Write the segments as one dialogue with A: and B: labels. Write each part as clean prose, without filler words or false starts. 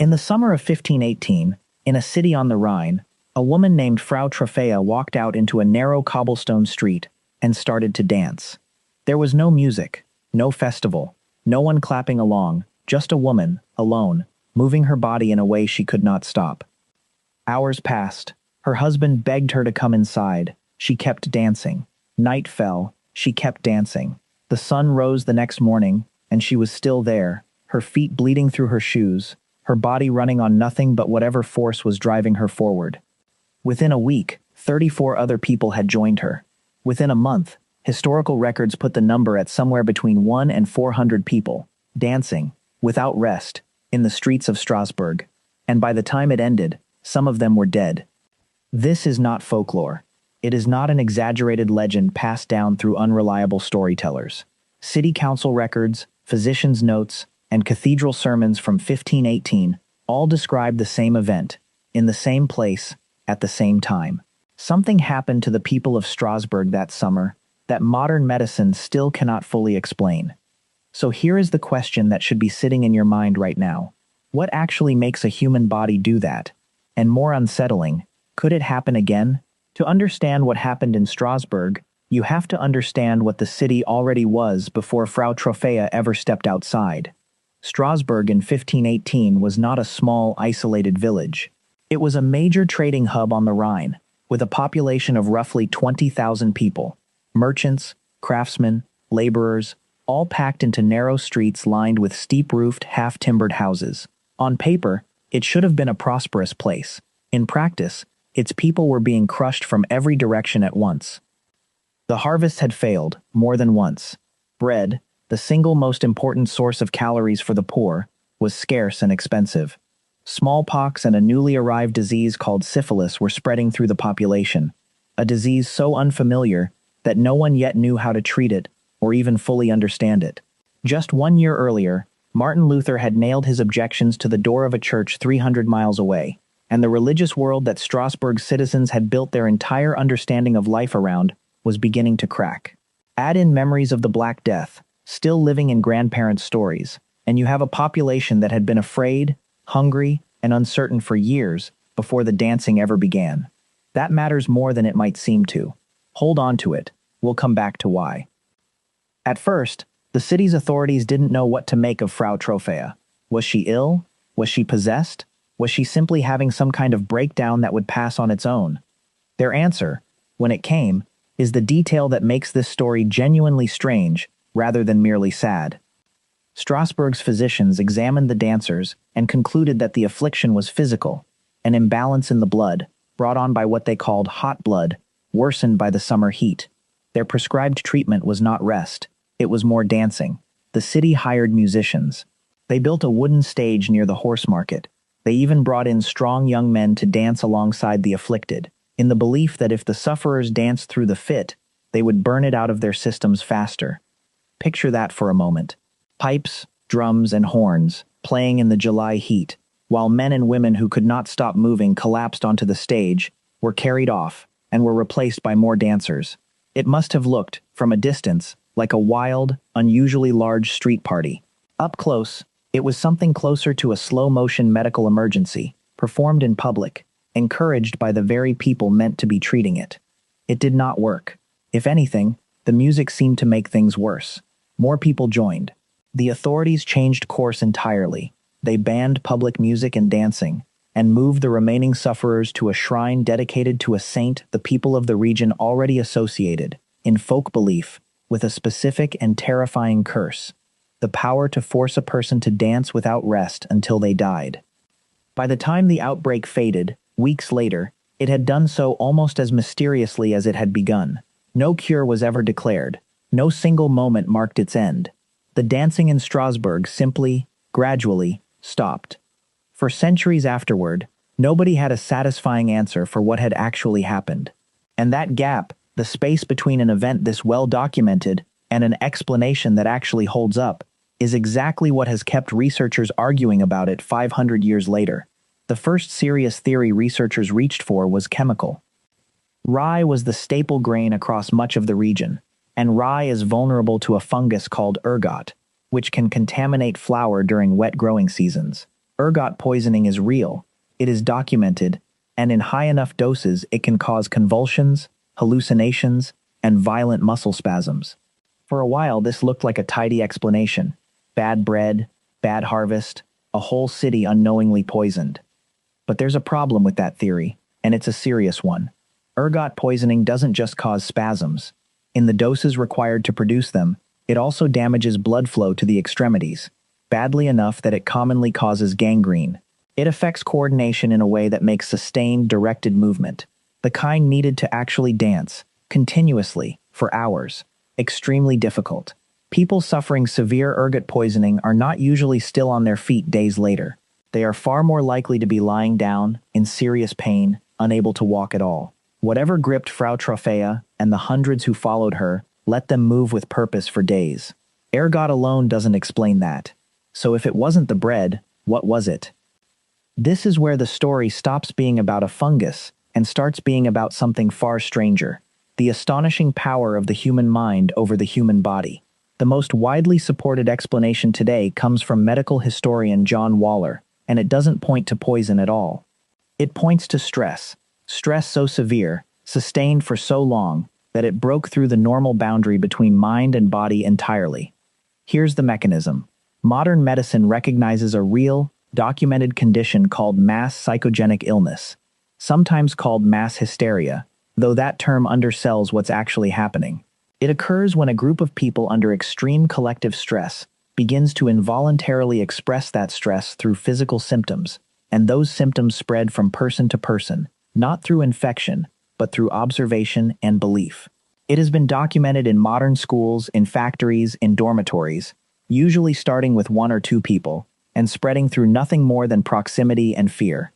A: In the summer of 1518, in a city on the Rhine, a woman named Frau Troffea walked out into a narrow cobblestone street and started to dance. There was no music, no festival, no one clapping along, just a woman, alone, moving her body in a way she could not stop. Hours passed. Her husband begged her to come inside. She kept dancing. Night fell. She kept dancing. The sun rose the next morning, and she was still there, her feet bleeding through her shoes, her body running on nothing but whatever force was driving her forward. Within a week, 34 other people had joined her. Within a month, historical records put the number at somewhere between 1 and 400 people, dancing, without rest, in the streets of Strasbourg. And by the time it ended, some of them were dead. This is not folklore. It is not an exaggerated legend passed down through unreliable storytellers. City council records, physicians' notes, and cathedral sermons from 1518 all describe the same event, in the same place, at the same time. Something happened to the people of Strasbourg that summer that modern medicine still cannot fully explain. So here is the question that should be sitting in your mind right now. What actually makes a human body do that? And more unsettling, could it happen again? To understand what happened in Strasbourg, you have to understand what the city already was before Frau Troffea ever stepped outside. Strasbourg in 1518 was not a small, isolated village. It was a major trading hub on the Rhine, with a population of roughly 20,000 people. Merchants, craftsmen, laborers, all packed into narrow streets lined with steep-roofed, half-timbered houses. On paper, it should have been a prosperous place. In practice, its people were being crushed from every direction at once. The harvest had failed, more than once. Bread, the single most important source of calories for the poor, was scarce and expensive. Smallpox and a newly arrived disease called syphilis were spreading through the population, a disease so unfamiliar that no one yet knew how to treat it or even fully understand it. Just 1 year earlier, Martin Luther had nailed his objections to the door of a church 300 miles away, and the religious world that Strasbourg's citizens had built their entire understanding of life around was beginning to crack. Add in memories of the Black Death, still living in grandparents' stories, and you have a population that had been afraid, hungry, and uncertain for years before the dancing ever began. That matters more than it might seem to. Hold on to it. We'll come back to why. At first, the city's authorities didn't know what to make of Frau Troffea. Was she ill? Was she possessed? Was she simply having some kind of breakdown that would pass on its own? Their answer, when it came, is the detail that makes this story genuinely strange rather than merely sad. Strasbourg's physicians examined the dancers and concluded that the affliction was physical, an imbalance in the blood, brought on by what they called hot blood, worsened by the summer heat. Their prescribed treatment was not rest, it was more dancing. The city hired musicians. They built a wooden stage near the horse market. They even brought in strong young men to dance alongside the afflicted, in the belief that if the sufferers danced through the fit, they would burn it out of their systems faster. Picture that for a moment. Pipes, drums, and horns, playing in the July heat, while men and women who could not stop moving collapsed onto the stage, were carried off, and were replaced by more dancers. It must have looked, from a distance, like a wild, unusually large street party. Up close, it was something closer to a slow-motion medical emergency, performed in public, encouraged by the very people meant to be treating it. It did not work. If anything, the music seemed to make things worse. More people joined. The authorities changed course entirely. They banned public music and dancing, and moved the remaining sufferers to a shrine dedicated to a saint the people of the region already associated, in folk belief, with a specific and terrifying curse: the power to force a person to dance without rest until they died. By the time the outbreak faded, weeks later, it had done so almost as mysteriously as it had begun. No cure was ever declared. No single moment marked its end. The dancing in Strasbourg simply, gradually, stopped. For centuries afterward, nobody had a satisfying answer for what had actually happened. And that gap, the space between an event this well documented and an explanation that actually holds up, is exactly what has kept researchers arguing about it 500 years later. The first serious theory researchers reached for was chemical. Rye was the staple grain across much of the region, and rye is vulnerable to a fungus called ergot, which can contaminate flour during wet growing seasons. Ergot poisoning is real, it is documented, and in high enough doses it can cause convulsions, hallucinations, and violent muscle spasms. For a while this looked like a tidy explanation. Bad bread, bad harvest, a whole city unknowingly poisoned. But there's a problem with that theory, and it's a serious one. Ergot poisoning doesn't just cause spasms. In the doses required to produce them, it also damages blood flow to the extremities, badly enough that it commonly causes gangrene. It affects coordination in a way that makes sustained, directed movement, the kind needed to actually dance, continuously, for hours, extremely difficult. People suffering severe ergot poisoning are not usually still on their feet days later. They are far more likely to be lying down, in serious pain, unable to walk at all. Whatever gripped Frau Troffea and the hundreds who followed her let them move with purpose for days. Ergot alone doesn't explain that. So if it wasn't the bread, what was it? This is where the story stops being about a fungus and starts being about something far stranger: the astonishing power of the human mind over the human body. The most widely supported explanation today comes from medical historian John Waller, and it doesn't point to poison at all. It points to stress. Stress so severe, sustained for so long, that it broke through the normal boundary between mind and body entirely. Here's the mechanism. Modern medicine recognizes a real, documented condition called mass psychogenic illness, sometimes called mass hysteria, though that term undersells what's actually happening. It occurs when a group of people under extreme collective stress begins to involuntarily express that stress through physical symptoms, and those symptoms spread from person to person, not through infection, but through observation and belief. It has been documented in modern schools, in factories, in dormitories, usually starting with one or two people, and spreading through nothing more than proximity and fear.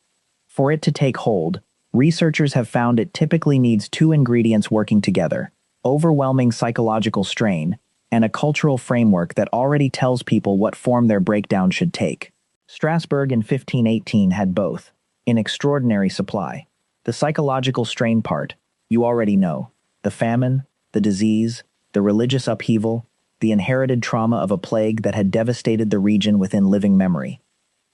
A: For it to take hold, researchers have found it typically needs two ingredients working together: overwhelming psychological strain, and a cultural framework that already tells people what form their breakdown should take. Strasbourg in 1518 had both, in extraordinary supply. The psychological strain part, you already know: the famine, the disease, the religious upheaval, the inherited trauma of a plague that had devastated the region within living memory.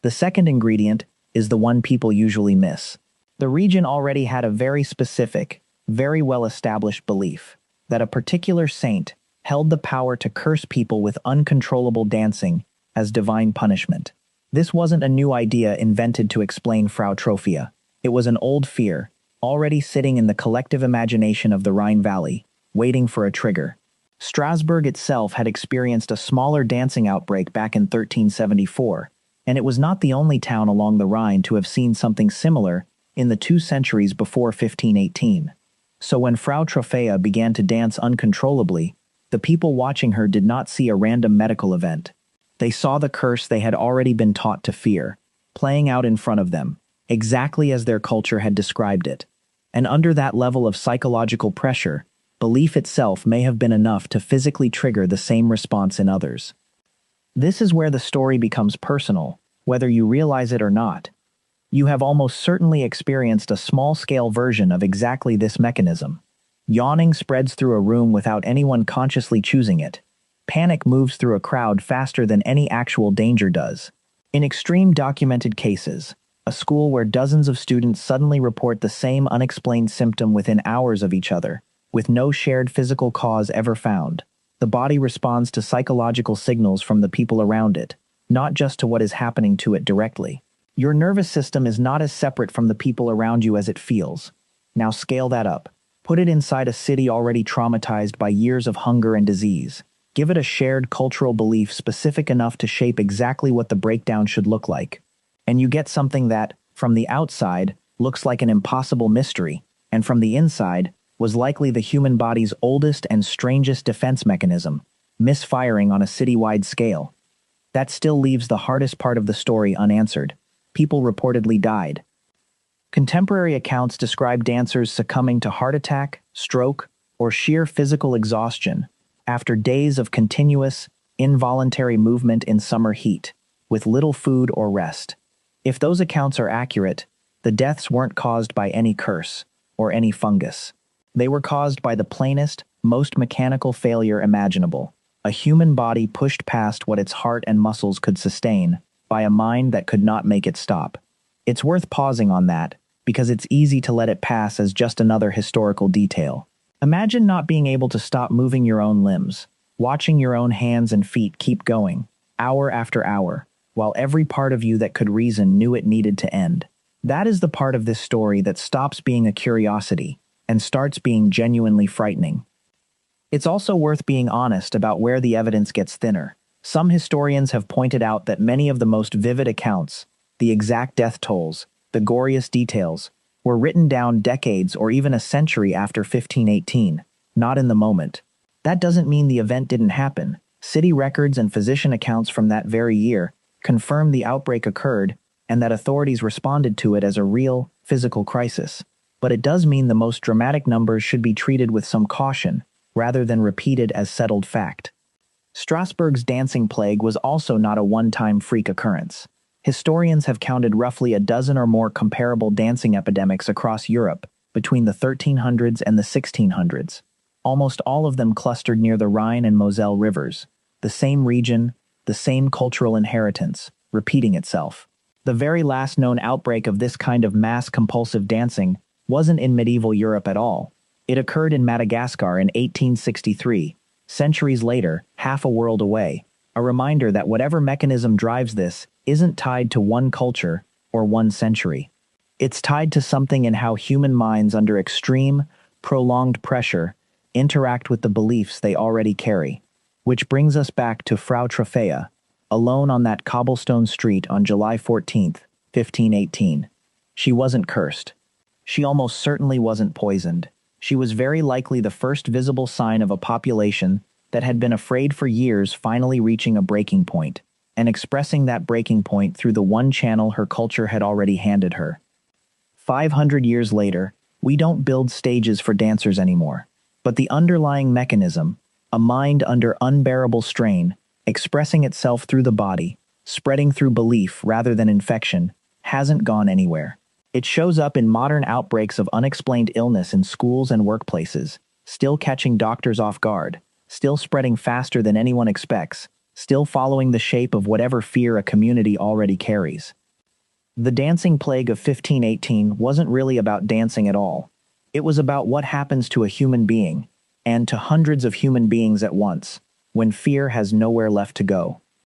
A: The second ingredient is the one people usually miss. The region already had a very specific, very well-established belief that a particular saint held the power to curse people with uncontrollable dancing as divine punishment. This wasn't a new idea invented to explain Frau Troffea. It was an old fear, already sitting in the collective imagination of the Rhine Valley, waiting for a trigger. Strasbourg itself had experienced a smaller dancing outbreak back in 1374, and it was not the only town along the Rhine to have seen something similar in the 2 centuries before 1518. So when Frau Troffea began to dance uncontrollably, the people watching her did not see a random medical event. They saw the curse they had already been taught to fear, playing out in front of them, exactly as their culture had described it. And under that level of psychological pressure, belief itself may have been enough to physically trigger the same response in others. This is where the story becomes personal, whether you realize it or not. You have almost certainly experienced a small-scale version of exactly this mechanism. Yawning spreads through a room without anyone consciously choosing it. Panic moves through a crowd faster than any actual danger does. In extreme documented cases, a school where dozens of students suddenly report the same unexplained symptom within hours of each other, with no shared physical cause ever found. The body responds to psychological signals from the people around it, not just to what is happening to it directly. Your nervous system is not as separate from the people around you as it feels. Now scale that up. Put it inside a city already traumatized by years of hunger and disease. Give it a shared cultural belief specific enough to shape exactly what the breakdown should look like. And you get something that, from the outside, looks like an impossible mystery, and from the inside, was likely the human body's oldest and strangest defense mechanism, misfiring on a citywide scale. That still leaves the hardest part of the story unanswered. People reportedly died. Contemporary accounts describe dancers succumbing to heart attack, stroke, or sheer physical exhaustion after days of continuous, involuntary movement in summer heat, with little food or rest. If those accounts are accurate, the deaths weren't caused by any curse or any fungus. They were caused by the plainest, most mechanical failure imaginable: a human body pushed past what its heart and muscles could sustain, by a mind that could not make it stop. It's worth pausing on that, because it's easy to let it pass as just another historical detail. Imagine not being able to stop moving your own limbs, watching your own hands and feet keep going, hour after hour, while every part of you that could reason knew it needed to end. That is the part of this story that stops being a curiosity and starts being genuinely frightening. It's also worth being honest about where the evidence gets thinner. Some historians have pointed out that many of the most vivid accounts, the exact death tolls, the goriest details, were written down decades or even a century after 1518, not in the moment. That doesn't mean the event didn't happen. City records and physician accounts from that very year confirm the outbreak occurred and that authorities responded to it as a real, physical crisis. But it does mean the most dramatic numbers should be treated with some caution, rather than repeated as settled fact. Strasbourg's dancing plague was also not a one-time freak occurrence. Historians have counted roughly a dozen or more comparable dancing epidemics across Europe between the 1300s and the 1600s. Almost all of them clustered near the Rhine and Moselle rivers, the same region, the same cultural inheritance, repeating itself. The very last known outbreak of this kind of mass compulsive dancing wasn't in medieval Europe at all. It occurred in Madagascar in 1863, centuries later, half a world away. A reminder that whatever mechanism drives this isn't tied to one culture or one century. It's tied to something in how human minds under extreme, prolonged pressure interact with the beliefs they already carry. Which brings us back to Frau Troffea, alone on that cobblestone street on July 14th, 1518. She wasn't cursed. She almost certainly wasn't poisoned. She was very likely the first visible sign of a population that had been afraid for years finally reaching a breaking point, and expressing that breaking point through the one channel her culture had already handed her. 500 years later, we don't build stages for dancers anymore, but the underlying mechanism, a mind under unbearable strain, expressing itself through the body, spreading through belief rather than infection, hasn't gone anywhere. It shows up in modern outbreaks of unexplained illness in schools and workplaces, still catching doctors off guard, still spreading faster than anyone expects, still following the shape of whatever fear a community already carries. The dancing plague of 1518 wasn't really about dancing at all. It was about what happens to a human being, and to hundreds of human beings at once, when fear has nowhere left to go.